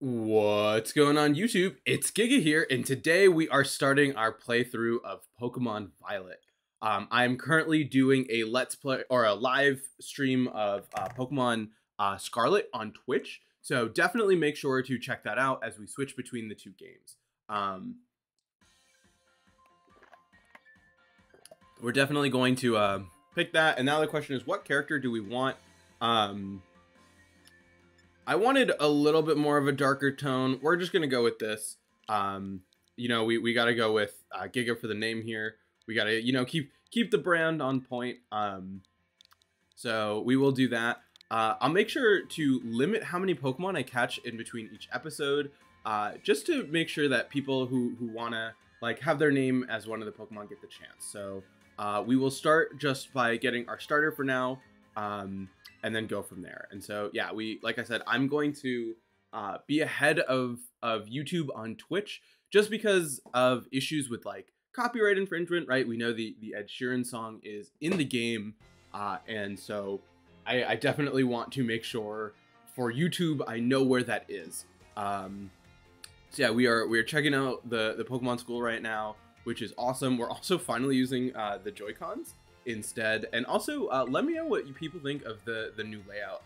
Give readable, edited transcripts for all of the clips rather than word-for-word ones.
What's going on YouTube? It's Giga here, and today we are starting our playthrough of Pokemon Violet. I'm currently doing a Let's Play or a live stream of Pokemon Scarlet on Twitch, so definitely make sure to check that out as we switch between the two games. We're definitely going to pick that, and now the question is, what character do we want? I wanted a little bit more of a darker tone. We're just gonna go with this. You know, we gotta go with Giga for the name here. We gotta, you know, keep the brand on point. So we will do that. I'll make sure to limit how many Pokemon I catch in between each episode, just to make sure that people who wanna like have their name as one of the Pokemon get the chance. So we will start just by getting our starter for now. And then go from there. And so, yeah, like I said, I'm going to be ahead of YouTube on Twitch just because of issues with like copyright infringement, right? We know the Ed Sheeran song is in the game. And so I definitely want to make sure for YouTube, I know where that is. So yeah, we are checking out the Pokemon School right now, which is awesome. We're also finally using the Joy-Cons instead, and also let me know what you people think of the new layout.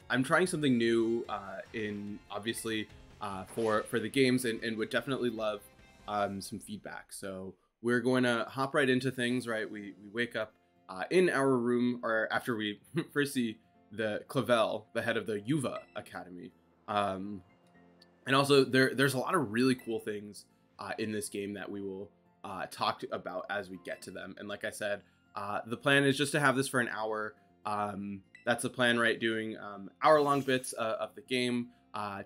I'm trying something new in obviously for the games, and would definitely love some feedback. So we're going to hop right into things, right? We wake up in our room, or after we first see the Clavel, the head of the Yuva Academy, and also there's a lot of really cool things in this game that we will talk about as we get to them. And like I said, the plan is just to have this for an hour. That's the plan, right? Doing hour-long bits of the game.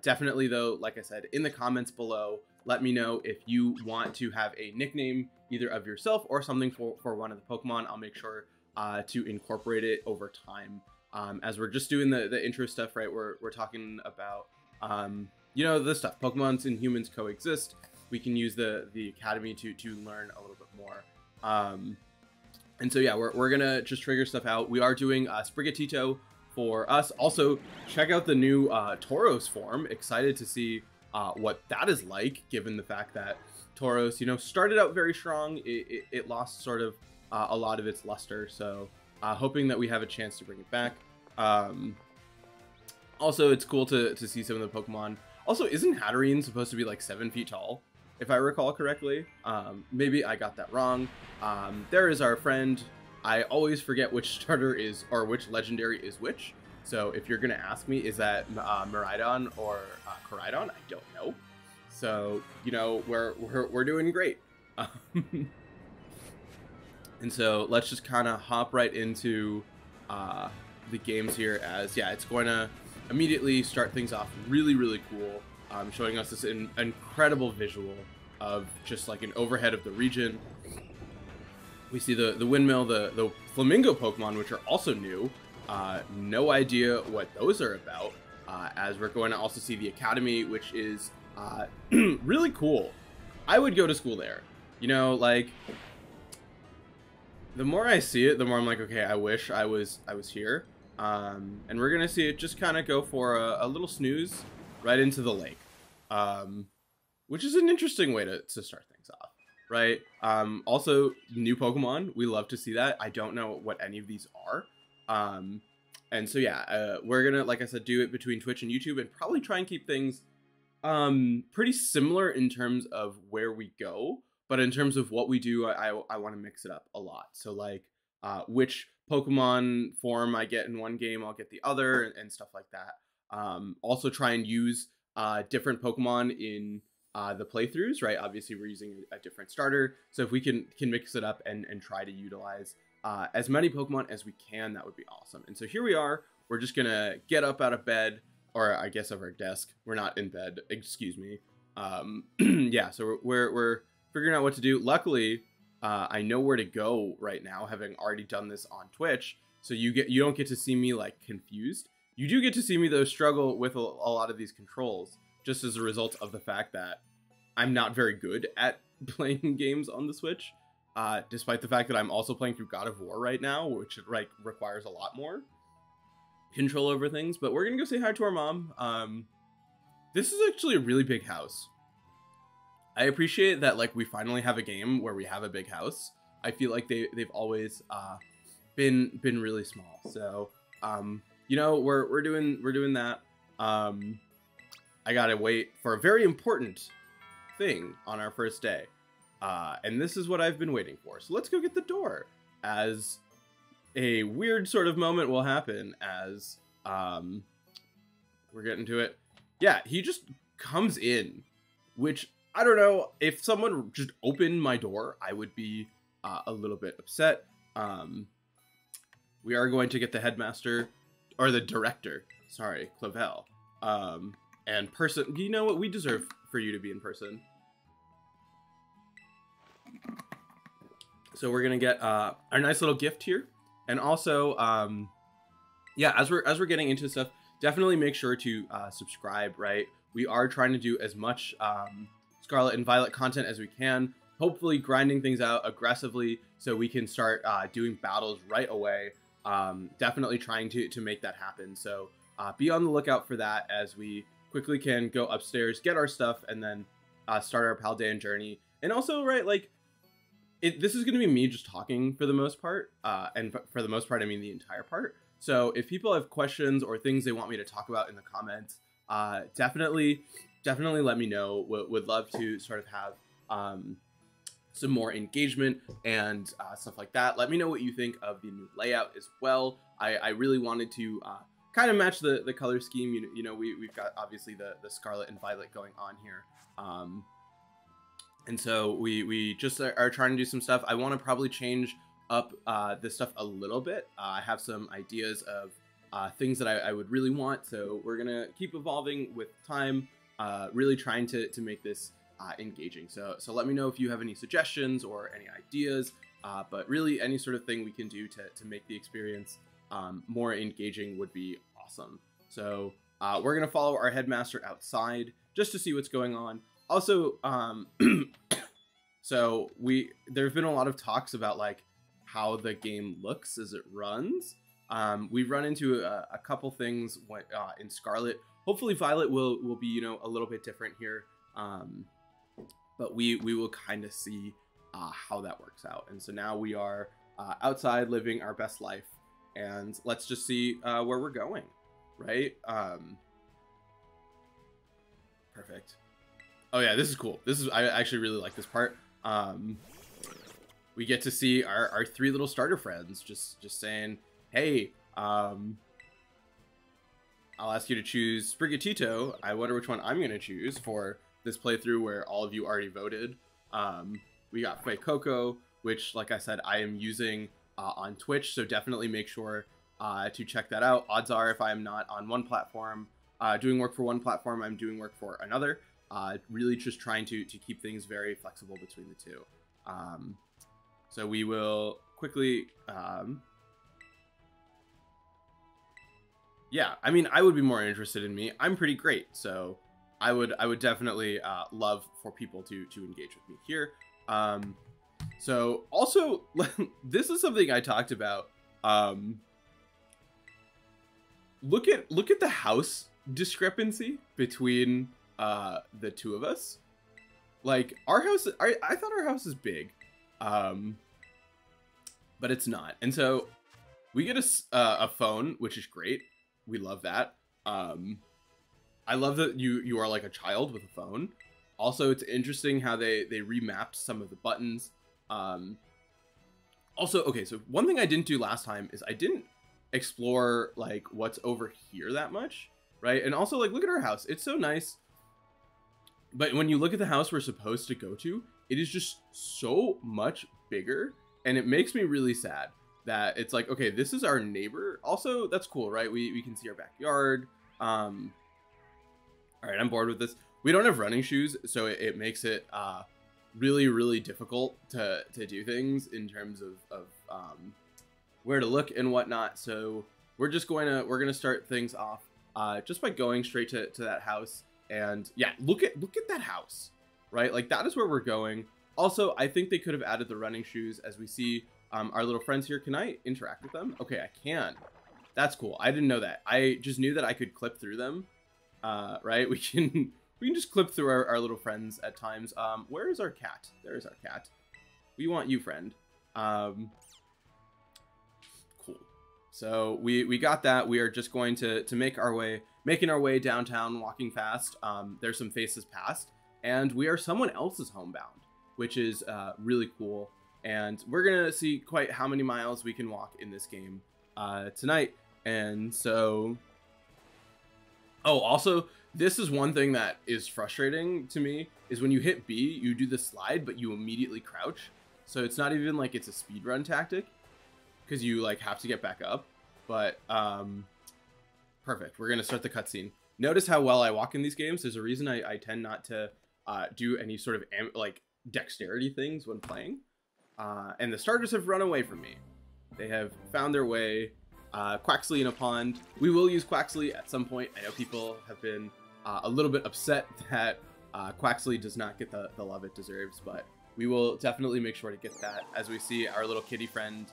Definitely, though, like I said, in the comments below, let me know if you want to have a nickname, either of yourself or something for one of the Pokemon. I'll make sure to incorporate it over time. As we're just doing the intro stuff, right? We're talking about, you know, this stuff. Pokemons and humans coexist. We can use the Academy to learn a little bit more. And so, yeah, we're going to just trigger stuff out. We are doing Sprigatito for us. Also, check out the new Tauros form. Excited to see what that is like, given the fact that Tauros, you know, started out very strong. It lost sort of a lot of its luster. So hoping that we have a chance to bring it back. Also, it's cool to see some of the Pokemon. Also, isn't Hatterene supposed to be like 7 feet tall, if I recall correctly? Maybe I got that wrong. There is our friend. I always forget which starter is, or which legendary is which. So if you're gonna ask me, is that Miraidon or Koraidon? I don't know. So, you know, we're doing great. And so let's just kind of hop right into the games here, as yeah, it's going to immediately start things off really cool. Showing us this incredible visual of just like an overhead of the region. We see the windmill, the flamingo Pokemon, which are also new. No idea what those are about. As we're going to also see the Academy, which is really cool. I would go to school there. You know, like, the more I see it, the more I'm like, okay, I wish I was here. And we're gonna see it just kind of go for a little snooze right into the lake, which is an interesting way to start things off, right? Also, new Pokemon, we love to see that. I don't know what any of these are. And so yeah, we're gonna, like I said, do it between Twitch and YouTube, and probably try and keep things pretty similar in terms of where we go, but in terms of what we do, I want to mix it up a lot. So like which Pokemon form I get in one game, I'll get the other, and stuff like that. Also try and use different Pokemon in the playthroughs, right? Obviously we're using a different starter, so if we can mix it up and try to utilize as many Pokemon as we can, that would be awesome. And so here we are. We're just gonna get up out of bed, or I guess of our desk. We're not in bed, excuse me. Yeah, so we're figuring out what to do. Luckily, I know where to go right now, having already done this on Twitch. So you don't get to see me like confused. You do get to see me though struggle with a lot of these controls, just as a result of the fact that I'm not very good at playing games on the Switch. Despite the fact that I'm also playing through God of War right now, which like requires a lot more control over things. But we're gonna go say hi to our mom. This is actually a really big house. I appreciate that, like, we finally have a game where we have a big house. I feel like they've always been really small. So you know, we're doing that. I gotta wait for a very important thing on our first day, and this is what I've been waiting for. So let's go get the door, as a weird sort of moment will happen as we're getting to it. Yeah, he just comes in, which I don't know, if someone just opened my door, I would be a little bit upset. We are going to get the headmaster, or the director, sorry, Clavel, and person. You know what? We deserve for you to be in person. So we're gonna get our nice little gift here, and also, yeah, as we're getting into stuff, definitely make sure to subscribe. Right, we are trying to do as much Scarlet and Violet content as we can. Hopefully, grinding things out aggressively so we can start doing battles right away. Definitely trying to make that happen. So be on the lookout for that as we quickly can go upstairs, get our stuff, and then start our Paldean journey. And also, right, like, this is going to be me just talking for the most part. And for the most part, I mean the entire part. So if people have questions or things they want me to talk about in the comments, definitely let me know. Would love to sort of have some more engagement and stuff like that. Let me know what you think of the new layout as well. I really wanted to kind of match the color scheme. You know, we've got obviously the Scarlet and Violet going on here. And so we just are trying to do some stuff. I want to probably change up this stuff a little bit. I have some ideas of things that I would really want. So we're going to keep evolving with time, really trying to make this engaging. So let me know if you have any suggestions or any ideas, but really any sort of thing we can do to make the experience more engaging would be awesome. So we're gonna follow our headmaster outside just to see what's going on. Also, so there have been a lot of talks about like how the game looks as it runs. We've run into a couple things in Scarlet. Hopefully Violet will be, you know, a little bit different here. But we will kind of see how that works out. And so now we are outside living our best life, and let's just see where we're going, right? Perfect. Oh yeah, this is cool. I actually really like this part. We get to see our three little starter friends just saying, hey, I'll ask you to choose Sprigatito. I wonder which one I'm gonna choose for this playthrough where all of you already voted. We got Fue Coco, which, like I said, I am using on Twitch, so definitely make sure to check that out. Odds are, if I am not on one platform doing work for one platform, I'm doing work for another. Really just trying to keep things very flexible between the two. So we will quickly yeah, I mean, I would be more interested in me. I'm pretty great, so I would definitely love for people to engage with me here. So also, this is something I talked about. Look at the house discrepancy between the two of us. Like, our house, I thought our house is big, but it's not. And so we get a phone, which is great. We love that. I love that you are like a child with a phone. Also, it's interesting how they remapped some of the buttons. Also, okay, so one thing I didn't do last time is I didn't explore like what's over here that much, right? And also, like, look at our house. It's so nice. But when you look at the house we're supposed to go to, it is just so much bigger, and it makes me really sad that it's like, okay, this is our neighbor. Also, that's cool, right? We can see our backyard. All right, I'm bored with this. We don't have running shoes, so it makes it really, really difficult to do things in terms of where to look and whatnot. So we're gonna start things off just by going straight to that house. And yeah, look at that house, right? Like, that is where we're going. Also, I think they could have added the running shoes. As we see our little friends here. Can I interact with them? Okay, I can. That's cool. I didn't know that. I just knew that I could clip through them. right? We can just clip through our little friends at times. Where is our cat? There's our cat. We want you, friend. Cool. So we got that. We are just going to making our way downtown, walking fast. There's some faces past, and we are someone else's homebound, which is really cool. And we're gonna see quite how many miles we can walk in this game tonight. And so, oh, also, this is one thing that is frustrating to me, is when you hit B, you do the slide, but you immediately crouch. So it's not even like it's a speedrun tactic, because you like have to get back up. But perfect. We're gonna start the cutscene. Notice how well I walk in these games. There's a reason I tend not to do any sort of like dexterity things when playing. And the starters have run away from me. They have found their way. Quaxley in a pond. We will use Quaxley at some point. I know people have been a little bit upset that Quaxley does not get the love it deserves, but we will definitely make sure to get that as we see our little kitty friend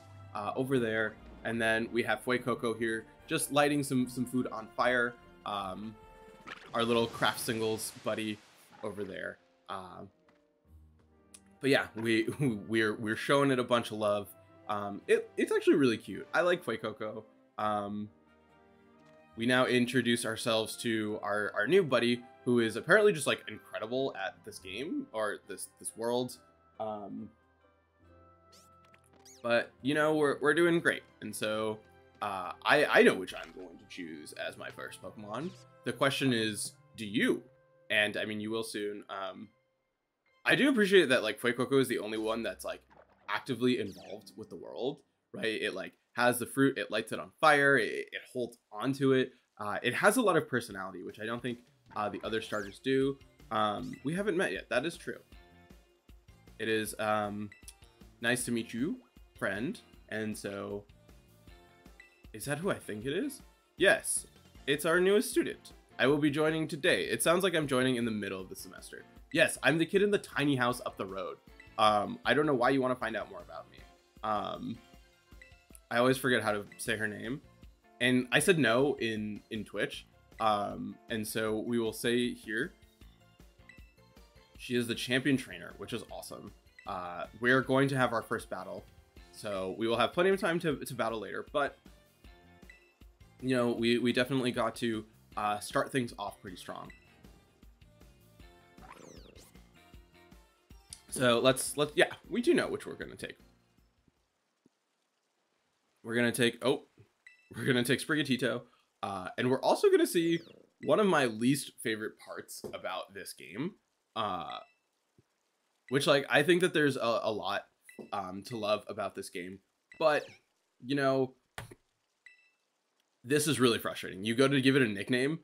over there. And then we have Fuecoco here, just lighting some food on fire. Our little craft singles buddy over there. But yeah, we're showing it a bunch of love. It's actually really cute. I like Fuecoco. We now introduce ourselves to our new buddy, who is apparently just like incredible at this game or this world. But you know, we're doing great, and so I know which I'm going to choose as my first Pokemon. The question is, do you? And I mean, you will soon. I do appreciate that like Fuecoco is the only one that's like actively involved with the world, right? It like has the fruit, it lights it on fire, it holds onto it. It has a lot of personality, which I don't think the other starters do. We haven't met yet. That is true. It is nice to meet you, friend. And so, is that who I think it is? Yes, it's our newest student. I will be joining today. It sounds like I'm joining in the middle of the semester. Yes, I'm the kid in the tiny house up the road. I don't know why you want to find out more about me. I always forget how to say her name. And I said no in Twitch. And so we will say here, she is the champion trainer, which is awesome. We're going to have our first battle. So we will have plenty of time to battle later. But, you know, we definitely got to start things off pretty strong. So let's yeah, we do know which we're gonna take. We're gonna take Sprigatito, and we're also gonna see one of my least favorite parts about this game, which like I think that there's a lot to love about this game, but you know, this is really frustrating. You go to give it a nickname,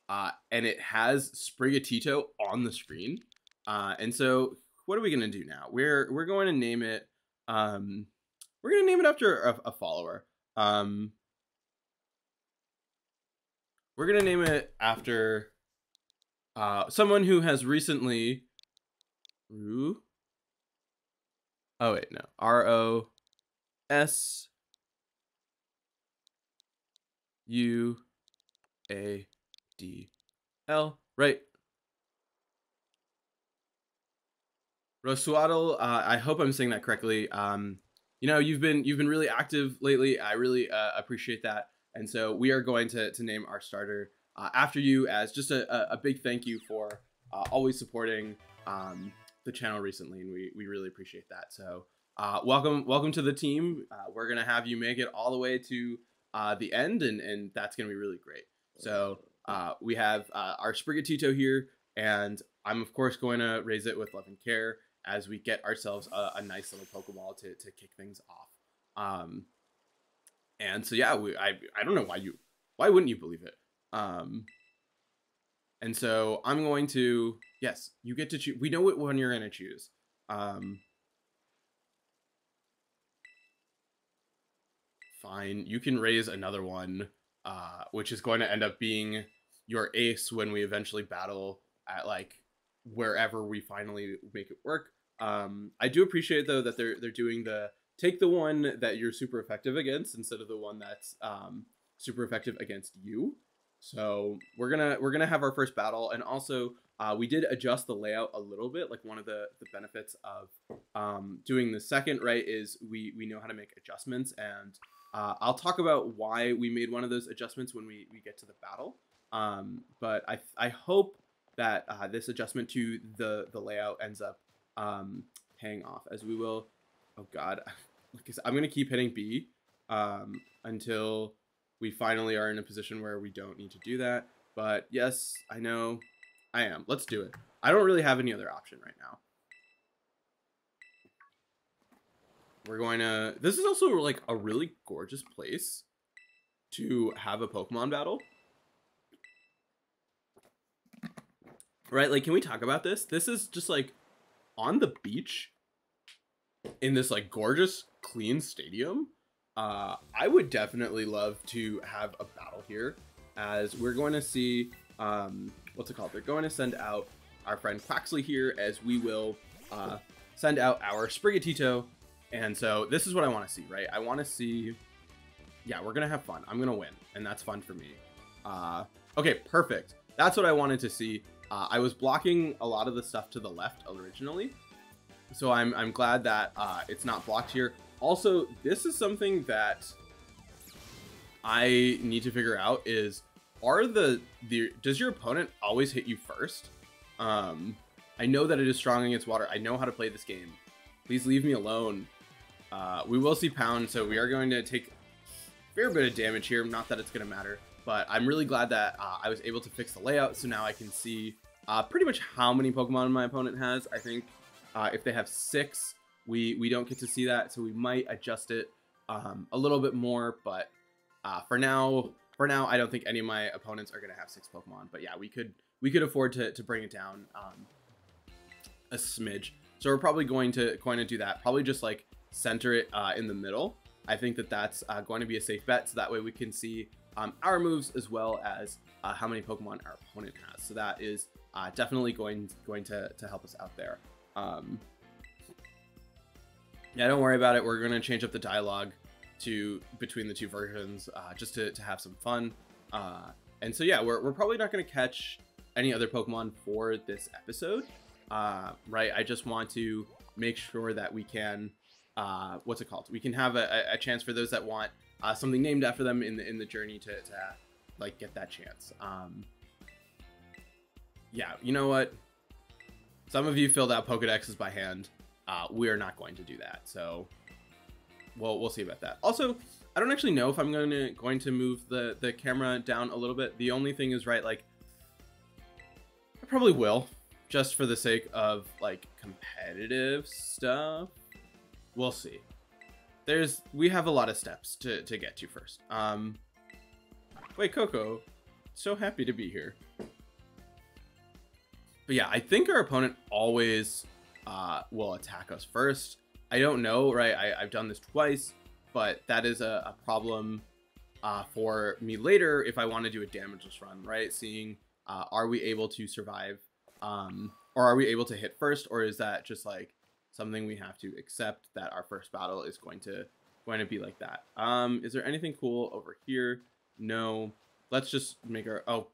and it has Sprigatito on the screen, and so. What are we gonna do now? We're going to name it. We're gonna name it after a follower. We're gonna name it after someone who has recently. Oh wait, no. ROSUADL. Right. Rosuadal, I hope I'm saying that correctly. You know, you've been really active lately. I really appreciate that. And so we are going to name our starter after you as just a big thank you for always supporting the channel recently, and we really appreciate that. So welcome to the team. We're gonna have you make it all the way to the end, and that's gonna be really great. So we have our Sprigatito here, and I'm of course going to raise it with love and care as we get ourselves a nice little Pokeball to kick things off. And so yeah, I don't know why wouldn't you believe it? And so I'm going to, yes, you get to choose. We know what one you're going to choose. Fine, you can raise another one, which is going to end up being your ace when we eventually battle at like wherever we finally make it work. I do appreciate though that they're doing take the one that you're super effective against instead of the one that's super effective against you. So we're gonna have our first battle, and also we did adjust the layout a little bit. Like one of the benefits of doing the second, right, is we know how to make adjustments, and I'll talk about why we made one of those adjustments when we get to the battle. But I hope that this adjustment to the layout ends up paying off, as we will. Oh God, like I said, I'm gonna keep hitting B until we finally are in a position where we don't need to do that. But yes, I know I am. Let's do it. I don't really have any other option right now. We're going to... This is also like a really gorgeous place to have a Pokemon battle. Right? Like, can we talk about this? This is just like on the beach in this like gorgeous, clean stadium. I would definitely love to have a battle here, as we're going to see, what's it called? They're going to send out our friend Quaxley here, as we will send out our Sprigatito. And so this is what I want to see, right? I want to see, yeah, we're going to have fun. I'm going to win, and that's fun for me. Okay, perfect. That's what I wanted to see. I was blocking a lot of the stuff to the left originally, so I'm glad that it's not blocked here. Also, this is something that I need to figure out is, does your opponent always hit you first? I know that it is strong against water. I know how to play this game. Please leave me alone. We will see Pound, so we are going to take a fair bit of damage here. Not that it's going to matter, but I'm really glad that I was able to fix the layout, so now I can see pretty much how many Pokemon my opponent has. I think if they have 6, we don't get to see that, so we might adjust it a little bit more, but for now I don't think any of my opponents are going to have 6 Pokemon. But yeah, we could afford to bring it down a smidge, so we're probably going to do that, probably just like center it in the middle. I think that that's going to be a safe bet, so that way we can see our moves as well as how many Pokemon our opponent has. So that is definitely going to help us out there. Yeah, don't worry about it. We're going to change up the dialogue between the two versions just to have some fun. And so yeah, we're probably not going to catch any other Pokemon for this episode, right? I just want to make sure that we can, what's it called? We can have a chance for those that want something named after them in the journey to like get that chance. Yeah, you know what? Some of you filled out Pokedexes by hand. We are not going to do that, so we'll see about that. Also, I don't actually know if I'm going to move the camera down a little bit. The only thing is, right, like, I probably will, just for the sake of like competitive stuff. We'll see. We have a lot of steps to get to first. Wait, Coco, so happy to be here. But yeah, I think our opponent always will attack us first. I don't know, right? I've done this twice, but that is a problem for me later if I want to do a damageless run, right? Seeing are we able to survive, or are we able to hit first, or is that just like something we have to accept, that our first battle is going to be like that? Is there anything cool over here? No. Let's just make our... Oh,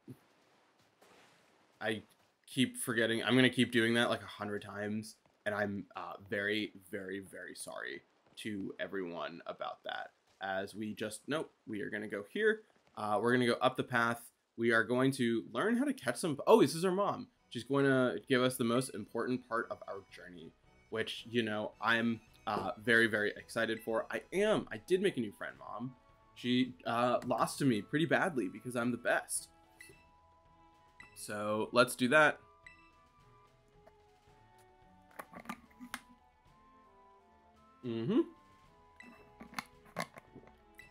I keep forgetting. I'm gonna keep doing that like 100 times, and I'm very, very, very sorry to everyone about that. As we just... Nope. We are gonna go here. We're gonna go up the path. We are going to learn how to catch some... Oh, this is our mom. She's going to give us the most important part of our journey, which, you know, I'm very, very excited for. I did make a new friend, Mom. She lost to me pretty badly because I'm the best. So let's do that.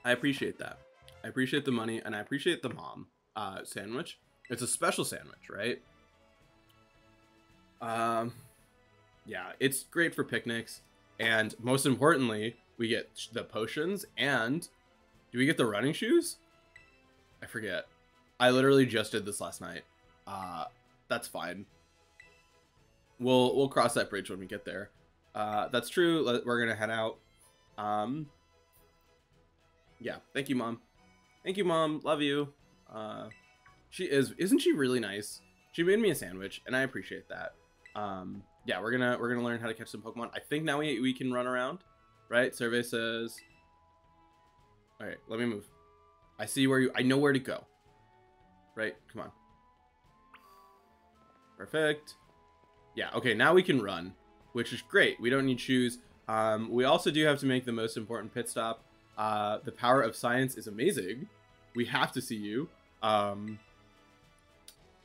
I appreciate that. I appreciate the money, and I appreciate the mom sandwich. It's a special sandwich, right? Yeah, it's great for picnics, and most importantly, we get the potions, and do we get the running shoes? I forget. I literally just did this last night. That's fine. We'll cross that bridge when we get there. That's true. We're gonna head out. Yeah, thank you, Mom. Thank you, Mom. Love you. Isn't she really nice? She made me a sandwich, and I appreciate that. Yeah, we're gonna learn how to catch some Pokemon. I think now we can run around, right? Survey says. All right, let me move. I see where I know where to go. Right, come on. Perfect. Yeah, okay, now we can run, which is great. We don't need shoes. We also do have to make the most important pit stop. The power of science is amazing. We have to see you.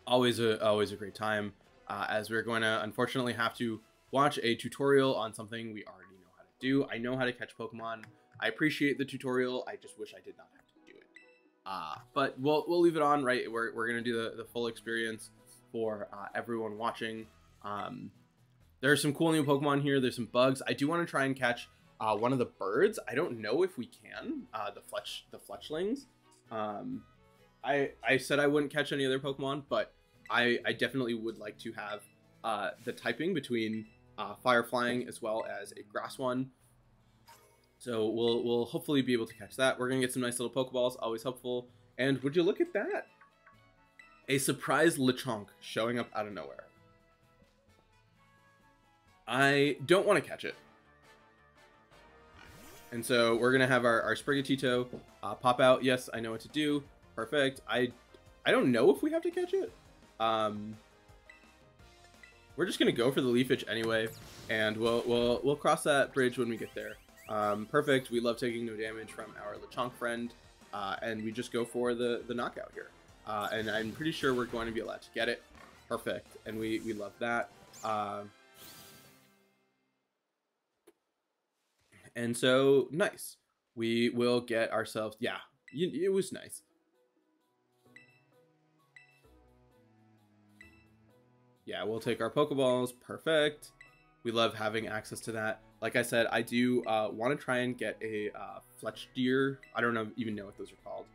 Always a great time, as we're going to unfortunately have to watch a tutorial on something we already know how to do. I know how to catch Pokemon. I appreciate the tutorial. I just wish I did not have to do it. But we'll leave it on, right? We're gonna do the full experience for everyone watching. There are some cool new Pokemon here. There's some bugs. I do want to try and catch one of the birds. I don't know if we can. The Fletchlings. I said I wouldn't catch any other Pokemon, but I definitely would like to have the typing between Fire Flying as well as a Grass one. So we'll hopefully be able to catch that. We're gonna get some nice little Pokeballs, always helpful. And would you look at that? A surprise Lechonk showing up out of nowhere. I don't want to catch it. And so we're gonna have our Sprigatito pop out. Yes, I know what to do. Perfect. I don't know if we have to catch it. We're just gonna go for the Leafage anyway, and we'll cross that bridge when we get there. Perfect. We love taking no damage from our Lechonk friend, and we just go for the knockout here. And I'm pretty sure we're going to be allowed to get it. Perfect. And we love that. And so, nice. We will get ourselves... Yeah, it was nice. Yeah, we'll take our Pokeballs. Perfect. We love having access to that. Like I said, I do want to try and get a Fletch Deer. I don't even know what those are called.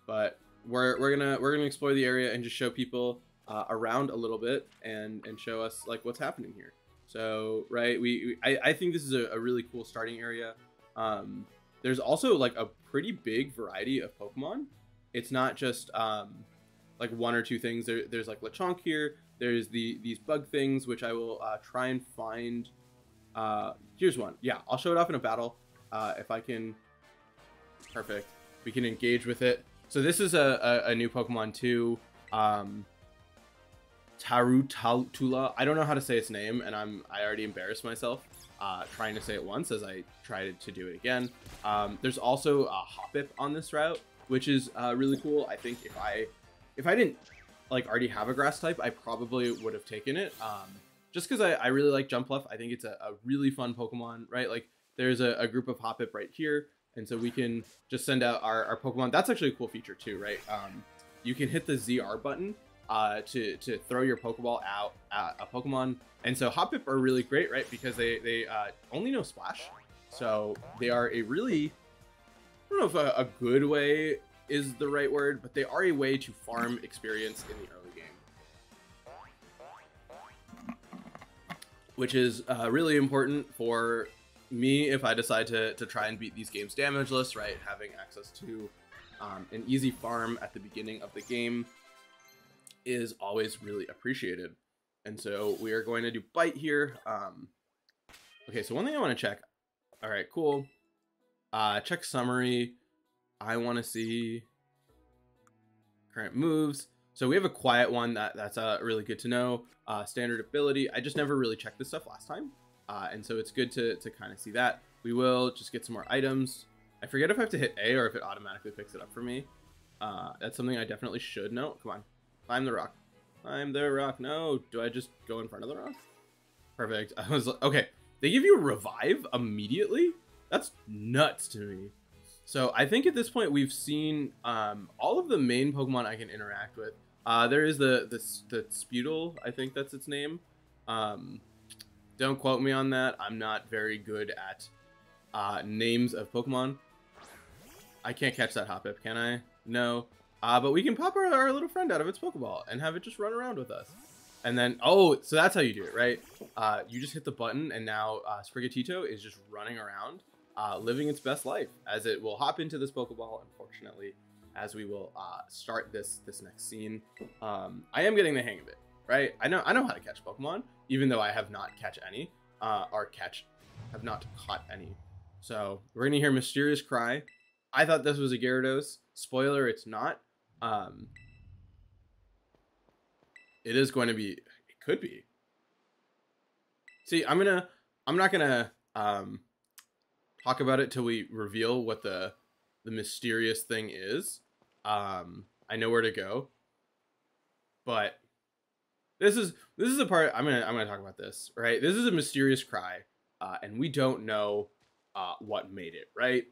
But we're gonna explore the area and just show people around a little bit and show us like what's happening here. So right, I think this is a really cool starting area. There's also like a pretty big variety of Pokemon. It's not just like one or two things. There's like Lechonk here. There's these bug things, which I will try and find. Here's one. Yeah, I'll show it off in a battle if I can. Perfect. We can engage with it. So this is a new Pokemon too. Tarantula. I don't know how to say its name, and I already embarrassed myself trying to say it once as I tried to do it again. There's also a Hoppip on this route, which is really cool. I think if I didn't like already have a grass type, I probably would have taken it. Just because I really like Jumpluff. I think it's a really fun Pokemon, right? Like there's a group of Hoppip right here, and so we can just send out our Pokemon. That's actually a cool feature too, right? You can hit the ZR button to throw your Pokeball out at a Pokemon. And so Hoppip are really great, right? Because they only know Splash. So they are a really, I don't know if a good way is the right word, but they are a way to farm experience in the early game. Which is really important for me if I decide to try and beat these games damageless, right? Having access to an easy farm at the beginning of the game is always really appreciated. And so we are going to do Bite here. Okay, so one thing I want to check. All right, cool. Check summary. I want to see current moves. So we have a quiet one that's really good to know. Standard ability. I just never really checked this stuff last time. And so it's good to kind of see that. We will just get some more items. I forget if I have to hit A or if it automatically picks it up for me. That's something I definitely should know. Come on. Climb the rock. Climb the rock. No. Do I just go in front of the rock? Perfect. I was like, okay. They give you a revive immediately? That's nuts to me. So I think at this point we've seen all of the main Pokemon I can interact with. There is the Sputle. I think that's its name. Don't quote me on that. I'm not very good at names of Pokemon. I can't catch that Hoppip, can I? No. But we can pop our little friend out of its Pokeball and have it just run around with us. And then, oh, so that's how you do it, right? You just hit the button, and now Sprigatito is just running around, living its best life, as it will hop into this Pokeball, unfortunately. as we will start this next scene. I am getting the hang of it, right? I know how to catch Pokemon, even though I have not have not caught any. So we're gonna hear Mysterious Cry. I thought this was a Gyarados. Spoiler, it's not. It is going to be. It could be. See, I'm not gonna talk about it till we reveal what the mysterious thing is. I know where to go, but this is the part I'm gonna talk about this, right? This is a Mysterious Cry, and we don't know what made it, right?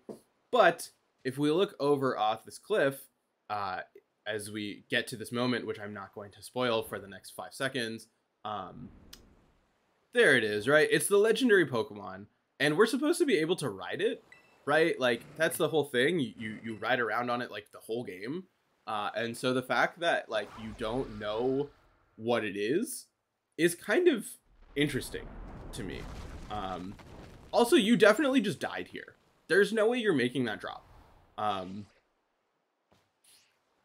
But if we look over off this cliff, as we get to this moment, which I'm not going to spoil for the next 5 seconds, there it is, right? It's the legendary Pokemon, and we're supposed to be able to ride it, right? Like, that's the whole thing. You ride around on it like the whole game. And so the fact that like you don't know what it is kind of interesting to me. Also, you definitely just died here. There's no way you're making that drop.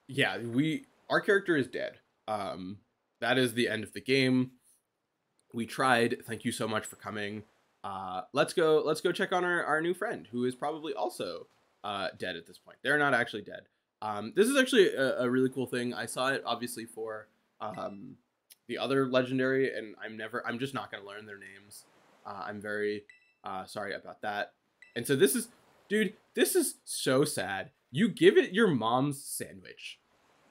Yeah, our character is dead. That is the end of the game. We tried. Thank you so much for coming. Let's go check on our new friend, who is probably also dead at this point. They're not actually dead. This is actually a really cool thing. I saw it obviously for the other legendary, and I'm just not gonna learn their names. I'm very sorry about that. And so this is, dude, this is so sad. You give it your mom's sandwich,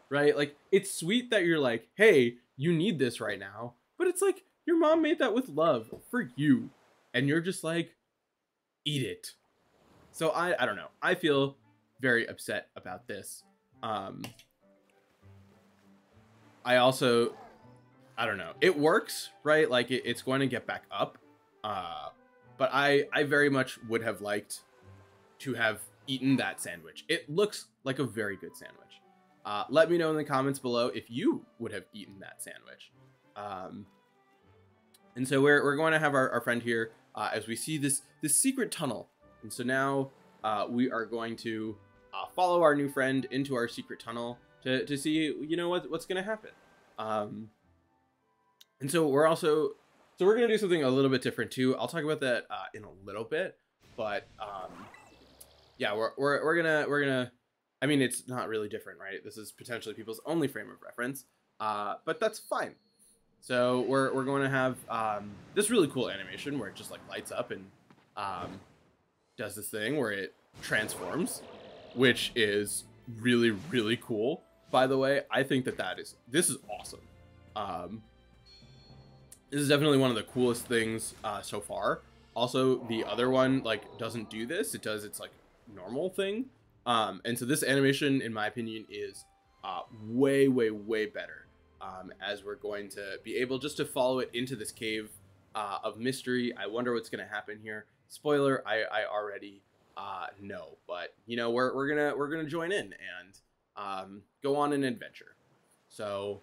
right? Like, it's sweet that you're like, hey, you need this right now, but it's like your mom made that with love for you, and you're just like, eat it. So I don't know. I feel very upset about this. I also, I don't know. It works, right? Like it's going to get back up. But I very much would have liked to have eaten that sandwich. It looks like a very good sandwich. Let me know in the comments below if you would have eaten that sandwich. And so we're going to have our friend here as we see this secret tunnel. And so now we are going to follow our new friend into our secret tunnel to see, you know, what's going to happen. And so we're going to do something a little bit different too. I'll talk about that in a little bit, but yeah, we're gonna, I mean, it's not really different, right? This is potentially people's only frame of reference, but that's fine. So we're going to have this really cool animation where it just like lights up and does this thing where it transforms, which is really, really cool. By the way, I think this is awesome. This is definitely one of the coolest things so far. Also, the other one like doesn't do this. It does its like normal thing. And so this animation, in my opinion, is way, way, way better. As we're going to be able just to follow it into this cave of mystery. I wonder what's going to happen here. Spoiler, I already know, but you know, we're gonna join in and go on an adventure. So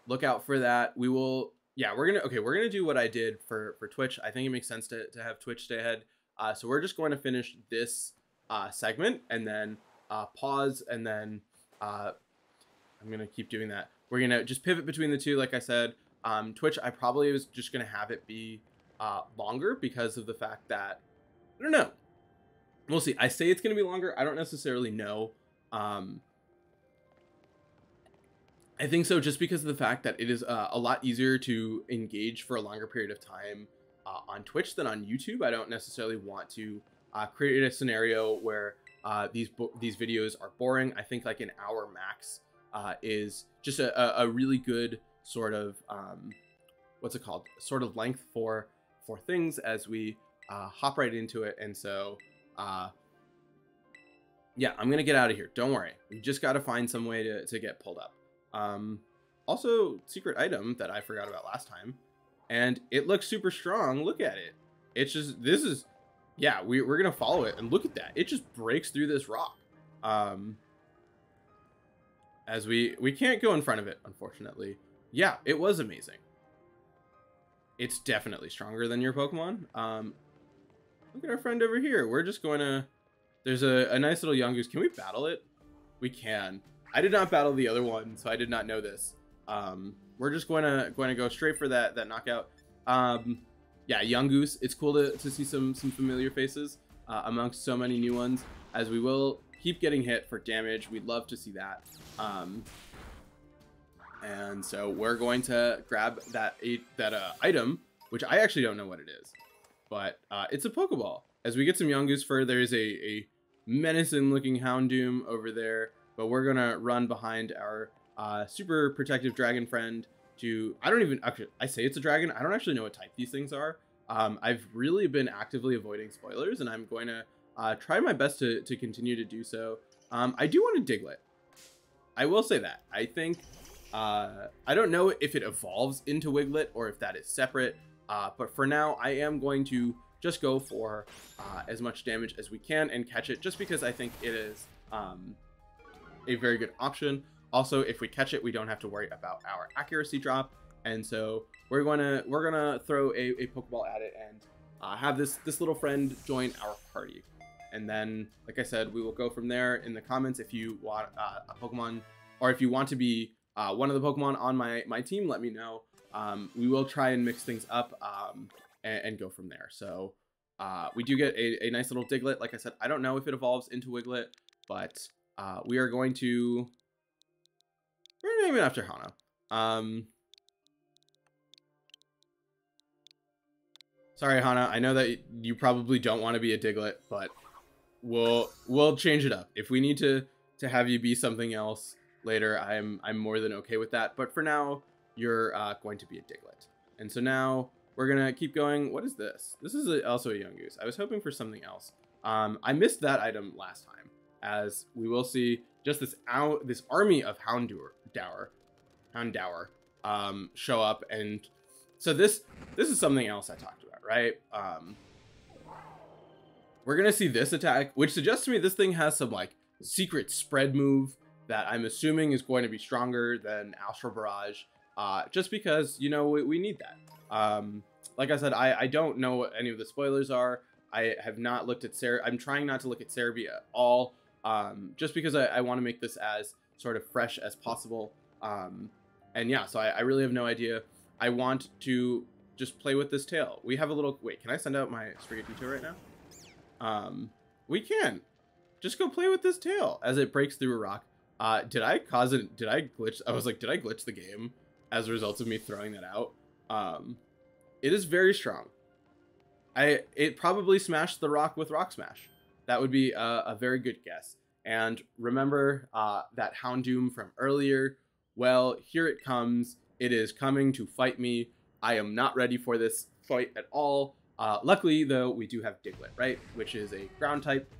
look out for that. We will. Yeah, we're gonna do what I did for Twitch. I think it makes sense to have Twitch stay ahead. So we're just going to finish this segment and then pause, and then I'm gonna keep doing that. We're gonna just pivot between the two, like I said. Twitch, I probably was just gonna have it be longer because of the fact that I don't know. We'll see. I say it's gonna be longer. I don't necessarily know. I think so, just because of the fact that it is a lot easier to engage for a longer period of time on Twitch than on YouTube. I don't necessarily want to create a scenario where these videos are boring. I think like an hour max is just a really good sort of what's it called? Sort of length for things as we hop right into it. And so yeah, I'm gonna get out of here. Don't worry. We just got to find some way to get pulled up. Also, secret item that I forgot about last time, and it looks super strong. Look at it. It's just, yeah, we're gonna follow it, and look at that. It just breaks through this rock. As we can't go in front of it, unfortunately. Yeah, it was amazing. It's definitely stronger than your Pokemon. Look at our friend over here. We're just going to, there's a nice little Yungoos. Can we battle it? We can. I did not battle the other one, so I did not know this. We're just going to go straight for that knockout. Yeah, Young Goose. It's cool to see some familiar faces amongst so many new ones, as we will keep getting hit for damage. We'd love to see that. And so we're going to grab that item, which I actually don't know what it is, but it's a Pokeball. As we get some Young Goose fur, there's a menacing-looking Houndoom over there, but we're gonna run behind our super protective dragon friend to, I say it's a dragon. I don't actually know what type these things are. I've really been actively avoiding spoilers, and I'm going to try my best to continue to do so. I do want a Diglett. I will say that. I think, I don't know if it evolves into Wiglet or if that is separate, but for now, I am going to just go for as much damage as we can and catch it, just because I think it is a very good option. Also, if we catch it, we don't have to worry about our accuracy drop, and so we're gonna throw a Pokeball at it and have this little friend join our party. And then, like I said, we will go from there. In the comments, if you want a Pokemon, or if you want to be one of the Pokemon on my team, let me know. We will try and mix things up and go from there. So we do get a nice little Diglett. Like I said, I don't know if it evolves into Wiglet, but we are going to... We're naming after Hana. Sorry, Hana. I know that you probably don't want to be a Diglett, but we'll change it up. If we need to have you be something else later, I'm more than okay with that. But for now, you're going to be a Diglett. And so now we're gonna keep going. What is this? This is also a Young Goose. I was hoping for something else. I missed that item last time, as we will see just this army of Houndour show up. And so this is something else I talked about, right? We're gonna see this attack, which suggests to me this thing has some like secret spread move that I'm assuming is going to be stronger than Astral Barrage, just because, you know, we need that. Like I said, I don't know what any of the spoilers are. I have not looked at I'm trying not to look at Cerebi at all, just because I want to make this as sort of fresh as possible. And yeah, so I really have no idea. I want to just play with this tail. We have a little... Wait, can I send out my Sprigatito right now? We can. Just go play with this tail as it breaks through a rock. Did I glitch? I was like, did I glitch the game as a result of me throwing that out? It is very strong. It probably smashed the rock with Rock Smash. That would be a very good guess. And remember that Houndoom from earlier? Well, here it comes. It is coming to fight me. I am not ready for this fight at all. Luckily, though, we do have Diglett, right? Which is a ground type.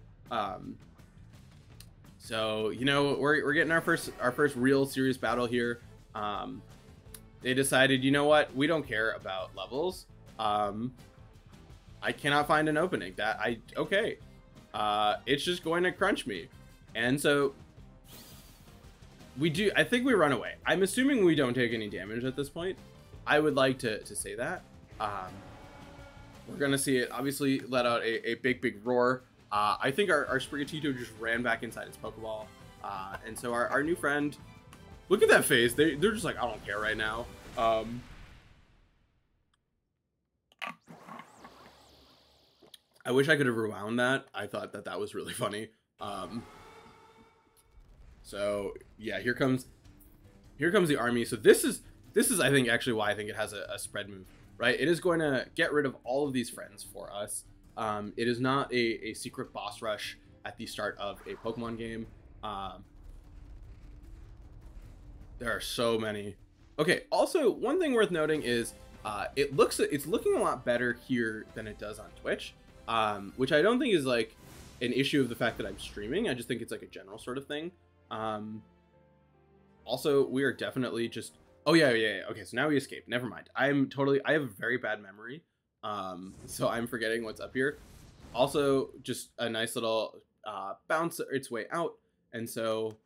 So, you know, we're getting our first real serious battle here. They decided, you know what? We don't care about levels. I cannot find an opening. Okay. It's just going to crunch me. And so I think we run away. I'm assuming we don't take any damage at this point. I would like to say that. We're going to see it obviously let out a big roar. I think our Sprigatito just ran back inside its Pokeball. And so our new friend, look at that face. They're just like, I don't care right now. I wish I could have rewound that. I thought that was really funny. So yeah, here comes the army. So this is I think actually why I think it has a spread move, right? It is going to get rid of all of these friends for us. It is not a secret boss rush at the start of a Pokemon game. There are so many. Okay, also one thing worth noting is it's looking a lot better here than it does on Twitch, which I don't think is like an issue of the fact that I'm streaming. I just think it's like a general sort of thing. Also, we are definitely just... Oh, yeah. Okay, so now we escape. Never mind. I have a very bad memory. So I'm forgetting what's up here. Also, just a nice little bounce its way out. And so,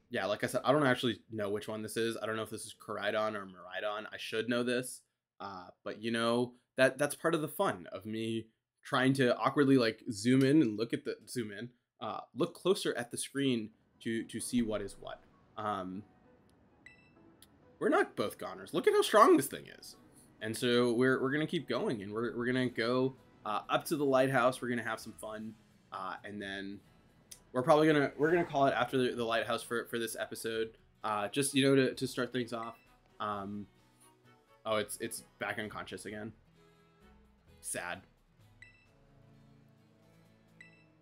yeah, like I said, I don't actually know which one this is. I don't know if this is Koraidon or Miraidon. I should know this. But, you know, that's part of the fun of me trying to awkwardly, like, zoom in and look closer at the screen to see what is what. We're not both goners. Look at how strong this thing is. And so we're gonna keep going, and we're gonna go up to the lighthouse. We're gonna have some fun, and then we're gonna call it after the lighthouse for this episode. Just, you know, to start things off. Oh, it's back unconscious again. Sad.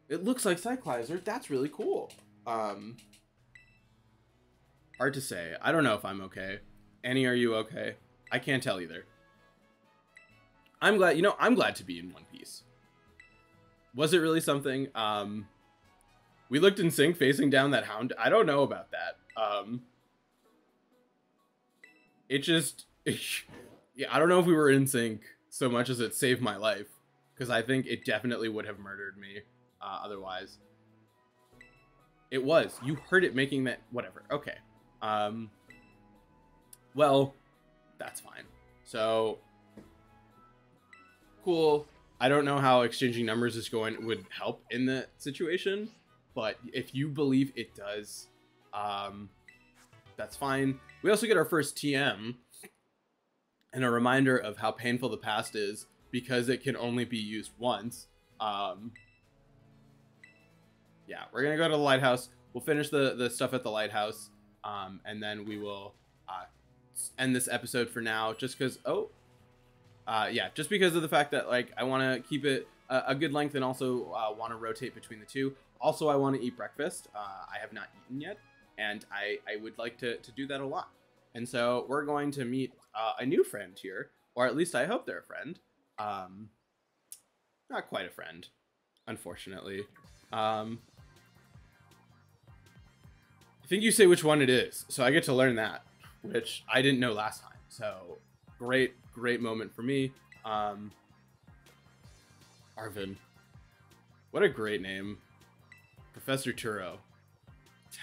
It looks like Cyclizer. That's really cool. Hard to say. I don't know if I'm okay. Annie, are you okay? I can't tell either. I'm glad, you know, I'm glad to be in One Piece. Was it really something? We looked in sync facing down that hound. I don't know about that. It just, yeah, I don't know if we were in sync so much as it saved my life, because I think it definitely would have murdered me otherwise. It was. You heard it making that, whatever. Okay. Well, that's fine. So, cool. I don't know how exchanging numbers would help in the situation, but if you believe it does, that's fine. We also get our first TM and a reminder of how painful the past is because it can only be used once. Yeah, we're gonna go to the lighthouse. We'll finish the stuff at the lighthouse, and then we will end this episode for now. Just because, yeah, just because of the fact that, like, I want to keep it a good length, and also want to rotate between the two. Also, I want to eat breakfast. I have not eaten yet, and I would like to do that a lot. And so we're going to meet a new friend here, or at least I hope they're a friend. Not quite a friend, unfortunately. I think you say which one it is, so I get to learn that, which I didn't know last time. So great moment for me. Arvin, what a great name. Professor Turo,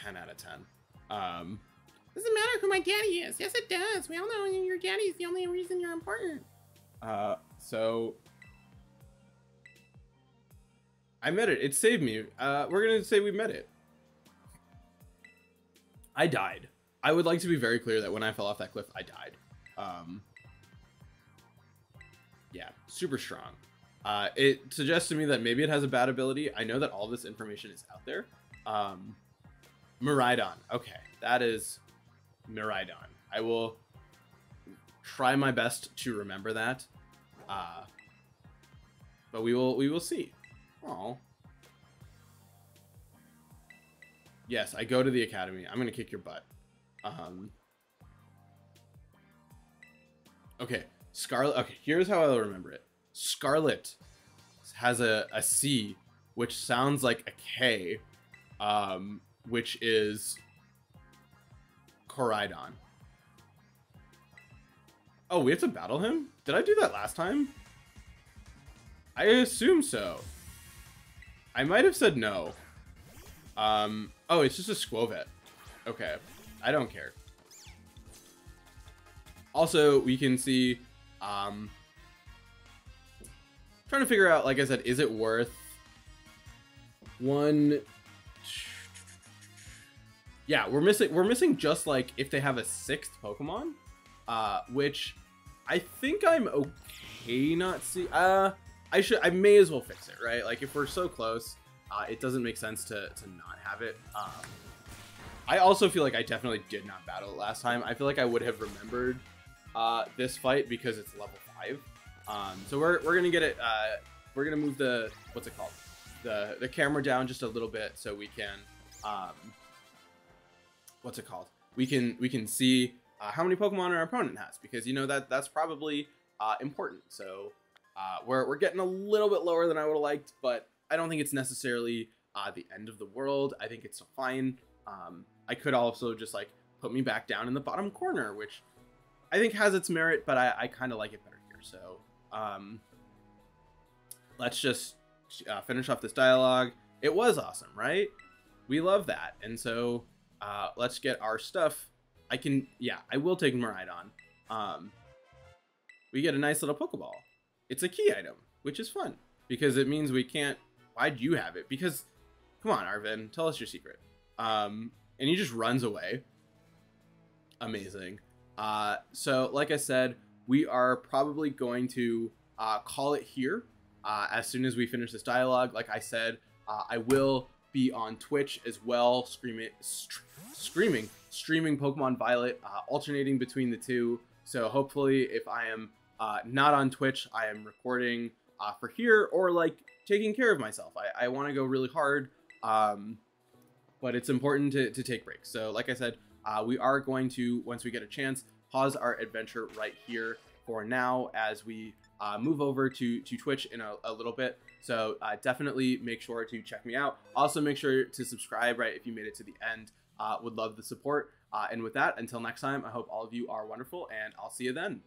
10 out of 10. Doesn't matter who my daddy is. Yes, it does. We all know your daddy is the only reason you're important. So I met it. It saved me. We're gonna say we met it. I died. I would like to be very clear that when I fell off that cliff, I died. Yeah, super strong. It suggests to me that maybe it has a bad ability. I know that all this information is out there. Miraidon. Okay, that is Miraidon. I will try my best to remember that. But we will see. Oh. Yes, I go to the academy. I'm gonna kick your butt. Okay, Scarlet. Okay, here's how I'll remember it. Scarlet has a C, which sounds like a K, which is Koraidon. Oh, we have to battle him? Did I do that last time? I assume so. I might have said no. Oh, it's just a Squovet. Okay, I don't care. Also, we can see, trying to figure out, like I said, is it worth one? Yeah, we're missing just like if they have a 6th Pokemon, which I think I'm okay not see. I may as well fix it, right? Like if we're so close, it doesn't make sense to not have it. I also feel like I definitely did not battle it last time. I feel like I would have remembered this fight because it's level 5. So we're gonna get it. We're gonna move the, what's it called, the camera down just a little bit so we can what's it called? We can see how many Pokemon our opponent has, because you know that's probably important. So we're getting a little bit lower than I would have liked, but I don't think it's necessarily the end of the world. I think it's fine. I could also just like put me back down in the bottom corner, which I think has its merit, but I kind of like it better here. So let's just finish off this dialogue. It was awesome, right? We love that. And so let's get our stuff. I will take Miraidon. We get a nice little Pokeball. It's a key item, which is fun because it means we can't. Why'd you have it? Because, come on, Arvin, tell us your secret. And he just runs away. Amazing. So like I said, we are probably going to call it here as soon as we finish this dialogue. Like I said, I will be on Twitch as well, streaming Pokemon Violet, alternating between the two. So hopefully if I am not on Twitch, I am recording for here, or like taking care of myself. I want to go really hard, but it's important to take breaks. So like I said, we are going to, once we get a chance, pause our adventure right here for now as we move over to Twitch in a little bit. So definitely make sure to check me out. Also make sure to subscribe, right, if you made it to the end. Would love the support. And with that, until next time, I hope all of you are wonderful, and I'll see you then.